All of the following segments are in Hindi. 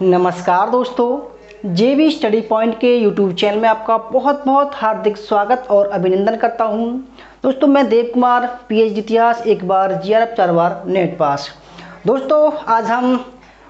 नमस्कार दोस्तों, जेबी स्टडी पॉइंट के यूट्यूब चैनल में आपका बहुत बहुत हार्दिक स्वागत और अभिनंदन करता हूं। दोस्तों मैं देव कुमार, पीएचडी इतिहास, एक बार जीआरएफ 4 बार नेट पास। दोस्तों आज हम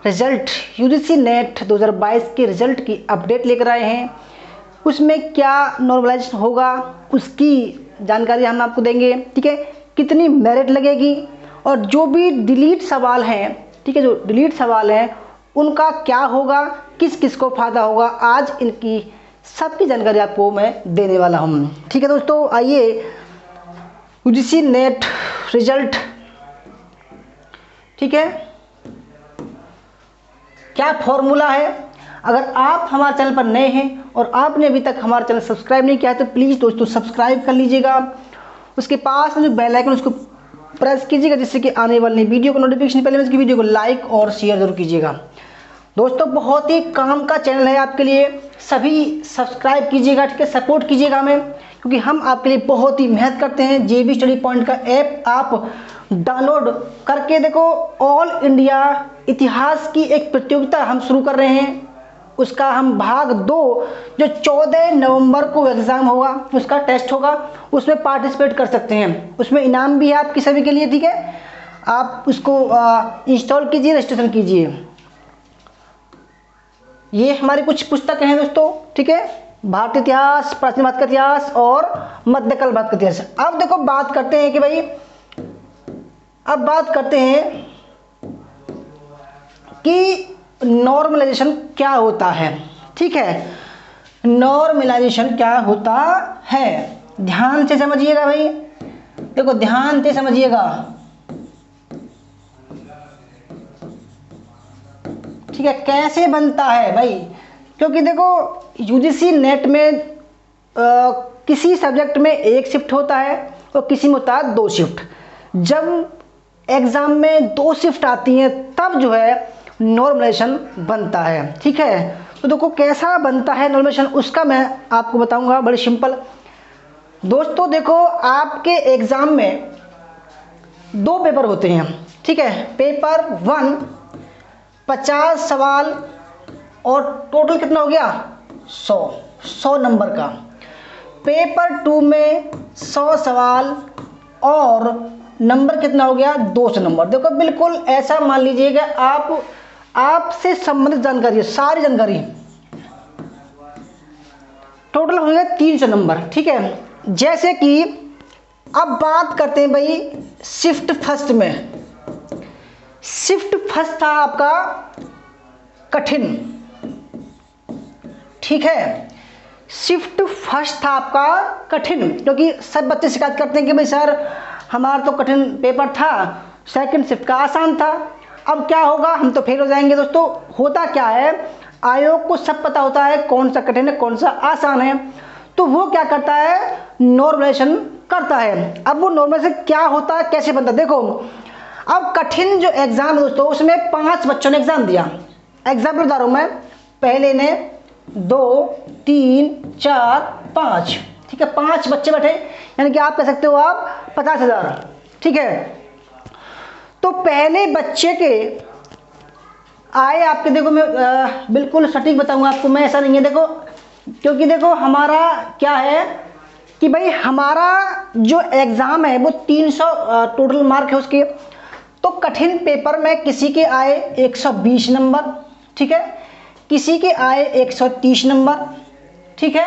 रिजल्ट यूजीसी नेट 2022 के रिजल्ट की अपडेट लेकर आए हैं। उसमें क्या नॉर्मलाइजेशन होगा उसकी जानकारी हम आपको देंगे, ठीक है। कितनी मेरिट लगेगी और जो भी डिलीट सवाल हैं, ठीक है, जो डिलीट सवाल हैं उनका क्या होगा, किस किस को फ़ायदा होगा, आज इनकी सबकी जानकारी आपको मैं देने वाला हूँ, ठीक है। दोस्तों आइए यूजीसी नेट रिजल्ट, ठीक है, क्या फॉर्मूला है। अगर आप हमारे चैनल पर नए हैं और आपने अभी तक हमारा चैनल सब्सक्राइब नहीं किया है तो प्लीज़ दोस्तों सब्सक्राइब कर लीजिएगा। उसके पास में जो बेल आइकन उसको प्रेस कीजिएगा, जिससे कि आने वाली वीडियो को नोटिफिकेशन पहले उसकी वीडियो को लाइक और शेयर जरूर कीजिएगा। दोस्तों बहुत ही काम का चैनल है आपके लिए, सभी सब्सक्राइब कीजिएगा, ठीक है, सपोर्ट कीजिएगा हमें, क्योंकि हम आपके लिए बहुत ही मेहनत करते हैं। जेबी स्टडी पॉइंट का ऐप आप डाउनलोड करके देखो। ऑल इंडिया इतिहास की एक प्रतियोगिता हम शुरू कर रहे हैं, उसका हम भाग 2 जो 14 नवंबर को एग्ज़ाम होगा, उसका टेस्ट होगा, उसमें पार्टिसिपेट कर सकते हैं। उसमें इनाम भी है आपकी सभी के लिए, ठीक है। आप उसको इंस्टॉल कीजिए, रजिस्ट्रेशन कीजिए। ये हमारी कुछ पुस्तकें हैं दोस्तों, ठीक है, भारतीय इतिहास, प्राचीन भारत का इतिहास और मध्यकाल भारत का इतिहास। अब देखो बात करते हैं कि भाई, अब बात करते हैं कि नॉर्मलाइजेशन क्या होता है, ठीक है। नॉर्मलाइजेशन क्या होता है, ध्यान से समझिएगा भाई, देखो ध्यान से समझिएगा, ठीक है। कैसे बनता है भाई, क्योंकि देखो यूजीसी नेट में किसी सब्जेक्ट में एक शिफ्ट होता है और किसी में होता है 2 शिफ्ट। जब एग्ज़ाम में 2 शिफ्ट आती हैं तब जो है नॉर्मलाइजेशन बनता है, ठीक है। तो देखो कैसा बनता है नॉर्मलाइजेशन, उसका मैं आपको बताऊंगा, बड़ी सिंपल। दोस्तों देखो आपके एग्ज़ाम में 2 पेपर होते हैं, ठीक है। पेपर 1 50 सवाल और टोटल कितना हो गया 100 नंबर का। पेपर 2 में 100 सवाल और नंबर कितना हो गया 200 नंबर। देखो बिल्कुल ऐसा मान लीजिएगा आपसे संबंधित जानकारी है, सारी जानकारी, टोटल हो गया 300 नंबर, ठीक है। जैसे कि अब बात करते हैं भाई शिफ्ट फर्स्ट में। शिफ्ट फर्स्ट था आपका कठिन, ठीक है, शिफ्ट फर्स्ट था आपका कठिन, क्योंकि सब बच्चे शिकायत करते हैं कि भाई सर हमारा तो कठिन पेपर था, सेकंड शिफ्ट का आसान था, अब क्या होगा, हम तो फेल हो जाएंगे। दोस्तों होता क्या है, आयोग को सब पता होता है कौन सा कठिन है कौन सा आसान है, तो वो क्या करता है नॉर्मलाइजेशन करता है। अब वो नॉर्मलाइजेशन क्या होता है, कैसे बनता है, देखो अब कठिन जो एग्ज़ाम है दोस्तों, उसमें 5 बच्चों ने एग्ज़ाम दिया। एग्जाम्पल बता रहा हूँ मैं, पहले ने 2 3 4 5, ठीक है, 5 बच्चे बैठे, यानी कि आप कह सकते हो आप 50,000, ठीक है। तो पहले बच्चे के आए आपके, देखो मैं बिल्कुल सटीक बताऊंगा आपको, मैं ऐसा नहीं है, देखो क्योंकि देखो हमारा क्या है कि भाई हमारा जो एग्ज़ाम है वो 300 टोटल मार्क है उसके। तो कठिन पेपर में किसी के आए 120 नंबर, ठीक है, किसी के आए 130 नंबर, ठीक है,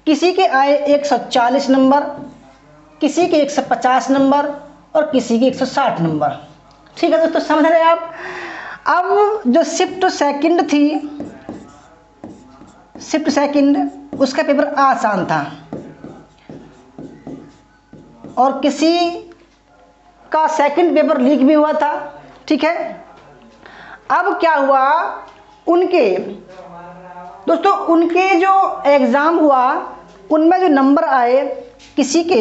किसी के आए 140 नंबर, किसी के 150 नंबर और किसी के 160 नंबर, ठीक है दोस्तों, समझ रहे आप। अब जो शिफ्ट सेकंड थी, शिफ्ट सेकंड उसका पेपर आसान था और किसी का सेकंड पेपर लीक भी हुआ था, ठीक है। अब क्या हुआ, उनके दोस्तों उनके जो एग्ज़ाम हुआ उनमें जो नंबर आए, किसी के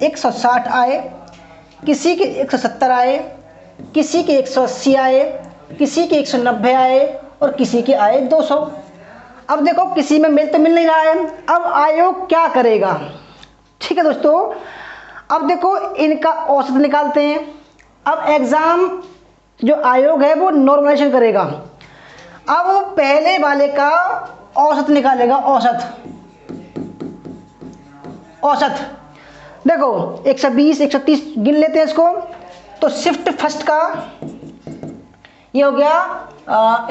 160 आए, किसी के 170 आए, किसी के 180 आए, किसी के 190 आए और किसी के आए 200। अब देखो किसी में मिल तो मिल नहीं रहा है, अब आयोग क्या करेगा, ठीक है दोस्तों। अब देखो इनका औसत निकालते हैं। अब एग्ज़ाम जो आयोग है वो नॉर्मलाइजेशन करेगा। अब पहले वाले का औसत निकालेगा, औसत देखो 120 130 गिन लेते हैं इसको। तो शिफ्ट फर्स्ट का ये हो गया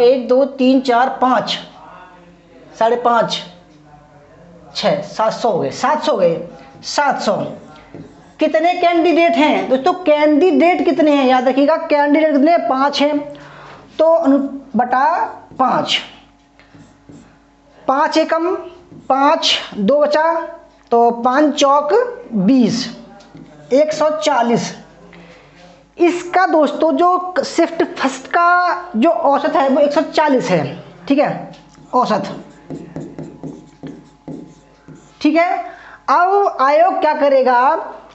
1 2 3 4 5 5.5 6 700 हो गए, 700 हो गए, 700। कितने कैंडिडेट हैं दोस्तों? कैंडिडेट कितने हैं याद रखिएगा, कैंडिडेट कितने हैं? 5 हैं। तो बटा 5, 5 एकम 5, 2 बचा, तो 5 चौक 20, 140। इसका दोस्तों जो शिफ्ट फर्स्ट का जो औसत है वो 140 है, ठीक है, औसत, ठीक है। अब आयोग क्या करेगा,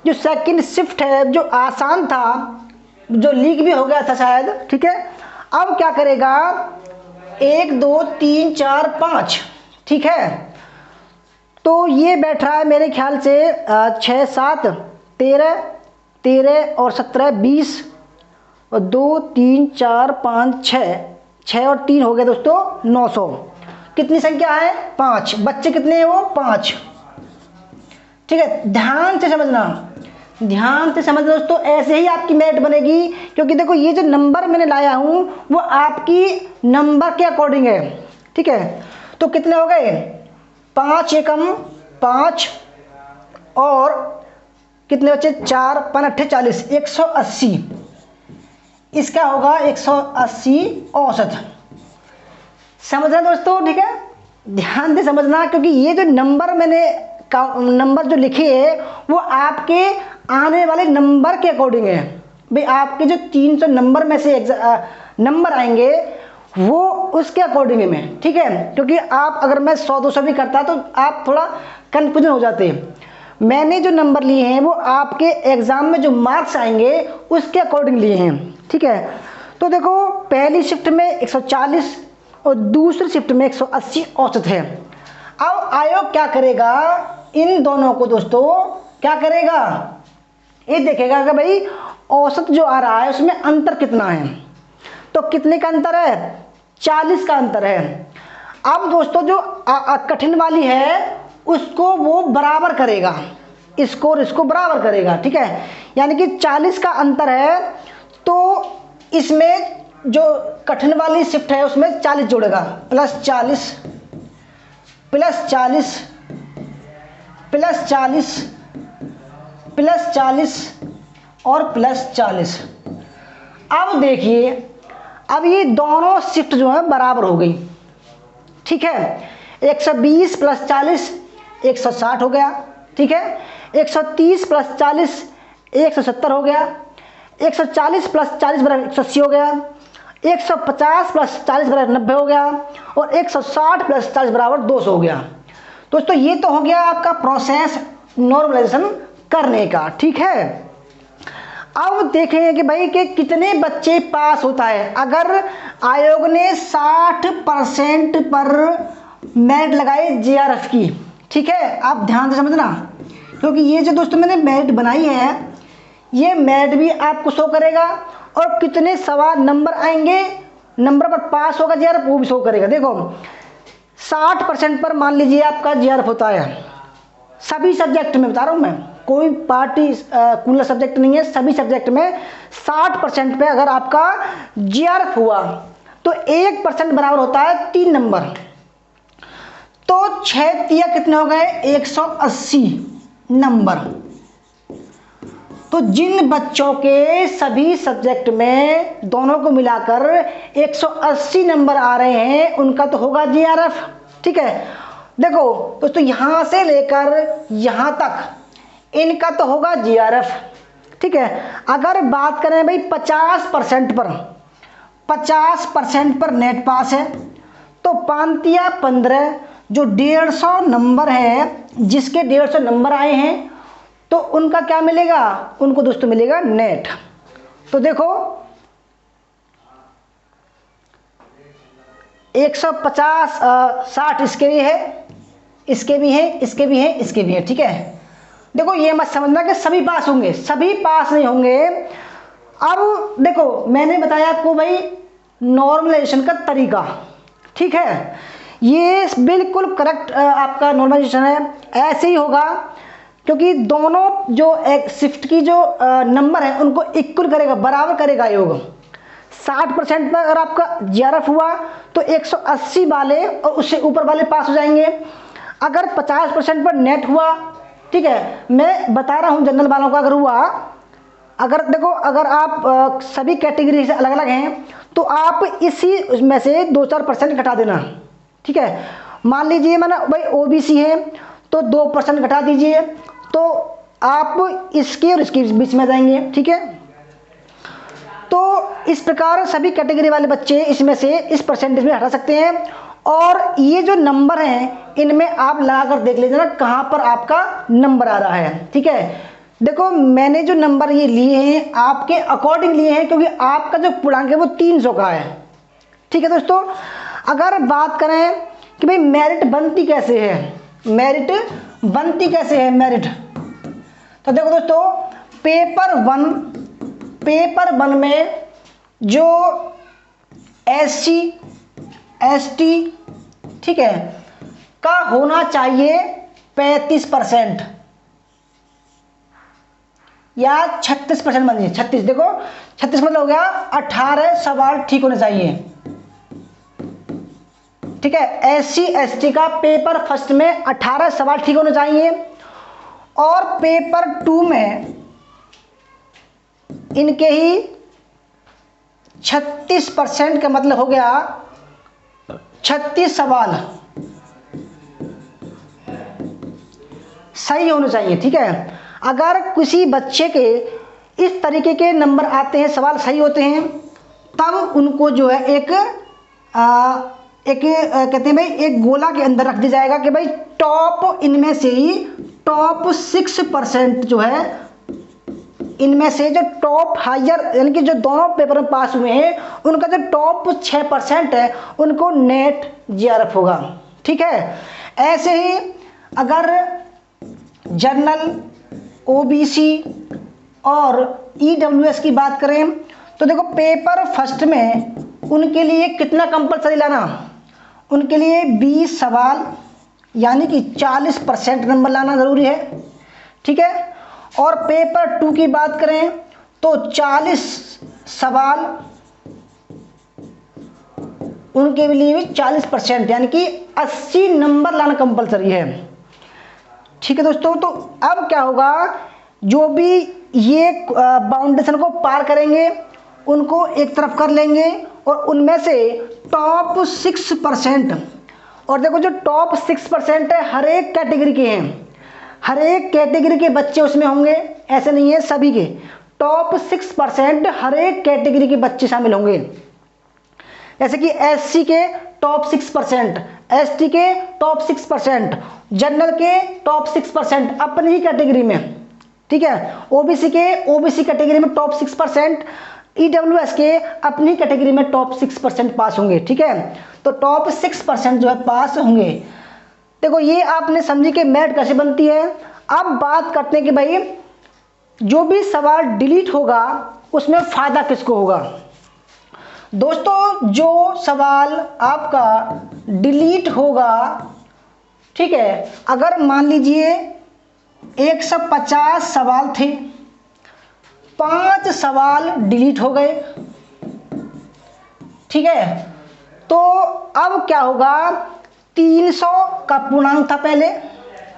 जो सेकंड शिफ्ट है जो आसान था, जो लीक भी हो गया था शायद, ठीक है, अब क्या करेगा 1 2 3 4 5, ठीक है। तो ये बैठ रहा है मेरे ख्याल से 6 7 13 13 और 17 20 और 2 3 4 5 6 और 3 हो गए दोस्तों 900। कितनी संख्या है? 5। बच्चे कितने हैं? वो 5, ठीक है। ध्यान से समझना, ध्यान से समझना दोस्तों, ऐसे ही आपकी मेरिट बनेगी। क्योंकि देखो ये जो नंबर मैंने लाया हूं वो आपकी नंबर के अकॉर्डिंग है, ठीक है। तो कितने हो गए? 5 एकम 5 और कितने बचे? 4 5 8 40, 180। इसका होगा 180 औसत। समझ रहे दोस्तों? ठीक है, ध्यान से समझना, क्योंकि ये जो नंबर मैंने नंबर जो लिखे है वो आपके आने वाले नंबर के अकॉर्डिंग है। भाई आपके जो 300 नंबर में से नंबर आएंगे वो उसके अकॉर्डिंग में, ठीक है। क्योंकि आप अगर मैं 100 200 भी करता तो आप थोड़ा कन्फ्यूजन हो जाते। मैंने जो नंबर लिए हैं वो आपके एग्जाम में जो मार्क्स आएंगे उसके अकॉर्डिंग लिए हैं, ठीक है। तो देखो पहली शिफ्ट में 140 और दूसरी शिफ्ट में 180 औसत है। अब आयोग क्या करेगा, इन दोनों को दोस्तों क्या करेगा, ये देखेगा कि भाई औसत जो आ रहा है उसमें अंतर कितना है। तो कितने का अंतर है? 40 का अंतर है। अब दोस्तों जो कठिन वाली है उसको वो बराबर करेगा, इसको और इसको बराबर करेगा, ठीक है। यानी कि 40 का अंतर है तो इसमें जो कठिन वाली शिफ्ट है उसमें 40 जोड़ेगा, +40 +40 +40 +40 और +40। अब देखिए, अब ये दोनों शिफ्ट जो है बराबर हो गई, ठीक है। 120 + 40 160 हो गया, ठीक है। 130 + 40 170 हो गया। 140 + 40 बराबर 180 हो गया। 150 + 40 बराबर 90 हो गया। और 160 + 40 बराबर 200 हो गया। दोस्तों ये तो हो गया आपका प्रोसेस नॉर्मलाइजेशन करने का, ठीक है। अब देखेंगे कि भाई कि कितने बच्चे पास होता है। अगर आयोग ने 60% पर मेरिट लगाई जीआरएफ की, ठीक है, आप ध्यान से समझना, क्योंकि ये जो दोस्तों मैंने मेरिट बनाई है ये मेरिट भी आपको शो करेगा और कितने सवाल नंबर आएंगे, नंबर पर पास होगा जीआरएफ वो भी शो करेगा। देखो 60% पर मान लीजिए आपका जीआरएफ होता है, सभी सब्जेक्ट में बता रहा हूँ मैं, कोई पार्टिकुलर सब्जेक्ट नहीं है, सभी सब्जेक्ट में 60% पे अगर आपका जीआरएफ हुआ तो 1% बराबर होता है 3 नंबर। तो 6 तिया कितने हो गए? 180 नंबर। तो जिन बच्चों के सभी सब्जेक्ट में दोनों को मिलाकर 180 नंबर आ रहे हैं उनका तो होगा जीआरएफ, ठीक है। देखो दोस्तों यहां से लेकर यहां तक इनका तो होगा जीआरएफ, ठीक है। अगर बात करें भाई 50% पर, 50% पर नेट पास है तो 5 तिया 15, जो 150 नंबर है, जिसके 150 नंबर आए हैं तो उनका क्या मिलेगा? उनको दोस्तों मिलेगा नेट। तो देखो 150 60 इसके भी है, इसके भी है, इसके भी है, इसके भी है, ठीक है। देखो ये मत समझना कि सभी पास होंगे, सभी पास नहीं होंगे। अब देखो मैंने बताया आपको भाई नॉर्मलाइजेशन का तरीका, ठीक है, ये बिल्कुल करेक्ट आपका नॉर्मलाइजेशन है। ऐसे ही होगा क्योंकि दोनों जो एक शिफ्ट की जो नंबर है उनको इक्वल करेगा, बराबर करेगा योग। 60% पर अगर आपका GRF हुआ तो 180 वाले और उससे ऊपर वाले पास हो जाएंगे। अगर 50% पर नेट हुआ, ठीक है, मैं बता रहा हूँ जनरल वालों का अगर हुआ, अगर देखो अगर आप सभी कैटेगरी से अलग अलग हैं तो आप इसी में से 2-4% घटा देना, ठीक है। मान लीजिए मैंने भाई OBC है तो 2% घटा दीजिए, तो आप इसके और इसके बीच में जाएंगे, ठीक है। तो इस प्रकार सभी कैटेगरी वाले बच्चे इसमें से इस परसेंटेज में हटा सकते हैं। और ये जो नंबर हैं इनमें आप लगा कर देख लीजिए ना कहाँ पर आपका नंबर आ रहा है, ठीक है। देखो मैंने जो नंबर ये लिए हैं आपके अकॉर्डिंग लिए हैं क्योंकि आपका जो पूर्णांक है वो 300 का है, ठीक है दोस्तों। अगर बात करें कि भाई मेरिट बनती कैसे है, मेरिट बनती कैसे है मेरिट, तो देखो दोस्तों पेपर वन में जो SC ST, ठीक है, का होना चाहिए 35% या 36% मान लीजिए 36, देखो 36 मतलब हो गया 18 सवाल ठीक होने चाहिए, ठीक है। SC ST का पेपर फर्स्ट में 18 सवाल ठीक होने चाहिए और पेपर 2 में इनके ही 36% का मतलब हो गया 36 सवाल सही होने चाहिए, ठीक है। अगर किसी बच्चे के इस तरीके के नंबर आते हैं, सवाल सही होते हैं, तब उनको जो है कहते हैं भाई एक गोला के अंदर रख दिया जाएगा कि भाई टॉप इनमें से ही टॉप 6% जो है इनमें से जो टॉप हायर यानी कि जो दोनों पेपर में पास हुए हैं उनका जो टॉप 6% है उनको नेट GRF होगा, ठीक है। ऐसे ही अगर जनरल OBC और EWS की बात करें तो देखो पेपर फर्स्ट में उनके लिए कितना कंपलसरी लाना, उनके लिए 20 सवाल यानी कि 40% नंबर लाना ज़रूरी है, ठीक है। और पेपर 2 की बात करें तो 40 सवाल उनके लिए भी 40% यानी कि 80 नंबर लाना कंपलसरी है, ठीक है दोस्तों। तो अब क्या होगा, जो भी ये बाउंडेशन को पार करेंगे उनको एक तरफ कर लेंगे और उनमें से टॉप 6%, और देखो जो टॉप 6% है हर एक कैटेगरी के हैं, हर एक कैटेगरी के बच्चे उसमें होंगे, ऐसे नहीं है, सभी के टॉप 6% हर एक कैटेगरी के बच्चे शामिल होंगे। जैसे कि SC के टॉप 6%, ST के टॉप 6%, जनरल के टॉप 6% अपनी ही कैटेगरी में, ठीक है। OBC के OBC कैटेगरी में टॉप 6%, EWS के अपनी कैटेगरी में टॉप 6% पास होंगे, ठीक है। तो टॉप 6% जो है पास होंगे। देखो ये आपने समझी कि मेरिट कैसे बनती है। अब बात करते हैं कि भाई जो भी सवाल डिलीट होगा उसमें फ़ायदा किसको होगा। दोस्तों जो सवाल आपका डिलीट होगा, ठीक है, अगर मान लीजिए 150 सवाल थे, 5 सवाल डिलीट हो गए, ठीक है, तो अब क्या होगा, 300 का पूर्णांक था पहले,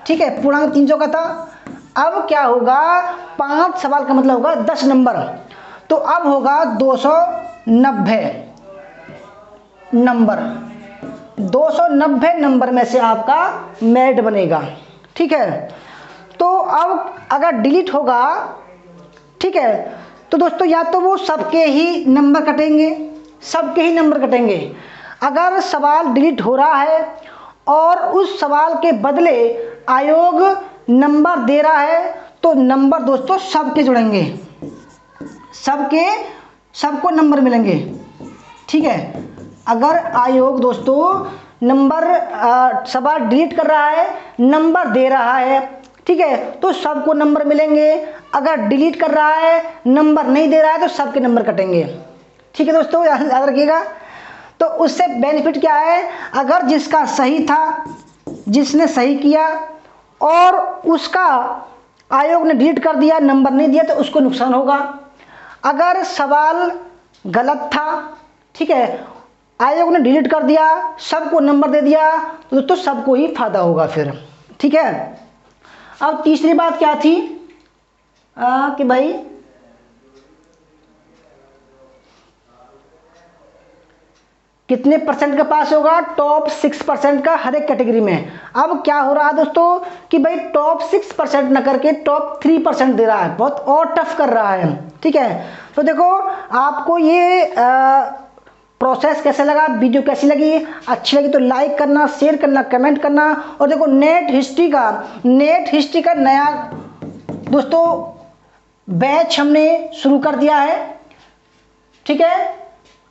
ठीक है, पूर्णांक 300 का था। अब क्या होगा, 5 सवाल का मतलब होगा 10 नंबर, तो अब होगा 290 नंबर, 290 नंबर में से आपका मेरिट बनेगा, ठीक है। तो अब अगर डिलीट होगा, ठीक है, तो दोस्तों या तो वो सबके ही नंबर कटेंगे, सबके ही नंबर कटेंगे। अगर सवाल डिलीट हो रहा है और उस सवाल के बदले आयोग नंबर दे रहा है तो नंबर दोस्तों सबके जुड़ेंगे, सबको नंबर मिलेंगे, ठीक है। अगर आयोग दोस्तों नंबर सवाल डिलीट कर रहा है, नंबर दे रहा है, ठीक है, तो सबको नंबर मिलेंगे। अगर डिलीट कर रहा है, नंबर नहीं दे रहा है, तो सबके नंबर कटेंगे, ठीक है दोस्तों, याद रखिएगा। तो उससे बेनिफिट क्या है, अगर जिसका सही था, जिसने सही किया और उसका आयोग ने डिलीट कर दिया, नंबर नहीं दिया, तो उसको नुकसान होगा। अगर सवाल गलत था, ठीक है, आयोग ने डिलीट कर दिया, सबको नंबर दे दिया, तो सबको ही फायदा होगा फिर, ठीक है। अब तीसरी बात क्या थी कि भाई कितने परसेंट का पास होगा, टॉप 6% का हर एक कैटेगरी में। अब क्या हो रहा है दोस्तों कि भाई टॉप 6% न करके टॉप 3% दे रहा है, बहुत और टफ कर रहा है, ठीक है। तो देखो आपको ये प्रोसेस कैसे लगा, वीडियो कैसी लगी, अच्छी लगी तो लाइक करना, शेयर करना, कमेंट करना। और देखो नेट हिस्ट्री का नया दोस्तों बैच हमने शुरू कर दिया है, ठीक है।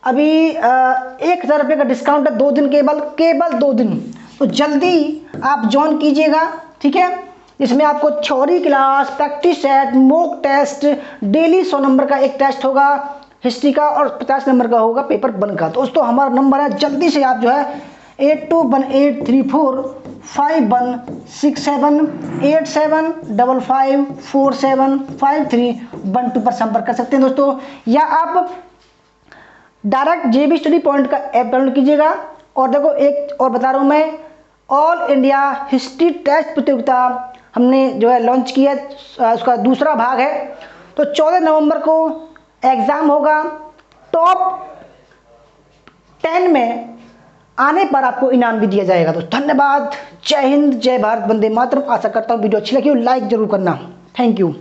अभी 1,000 रुपये का डिस्काउंट है, 2 दिन, केवल 2 दिन, तो जल्दी आप ज्वाइन कीजिएगा, ठीक है। इसमें आपको theory class, practice set, mock test, daily 100 number का एक टेस्ट होगा हिस्ट्री का और 50 नंबर का होगा पेपर 1 का। दोस्तों हमारा नंबर है, जल्दी से आप जो है 82183451678755475312 पर संपर्क कर सकते हैं दोस्तों, या आप डायरेक्ट JB स्टडी पॉइंट का ऐप डाउनलोड कीजिएगा। और देखो एक और बता रहा हूँ मैं, ऑल इंडिया हिस्ट्री टेस्ट प्रतियोगिता हमने जो है लॉन्च किया, उसका दूसरा भाग है। तो 14 नवंबर को एग्ज़ाम होगा, टॉप 10 में आने पर आपको इनाम भी दिया जाएगा। तो धन्यवाद, जय हिंद, जय भारत, वंदे मातरम। आशा करता हूँ वीडियो अच्छी लगी हो, लाइक जरूर करना। Thank you.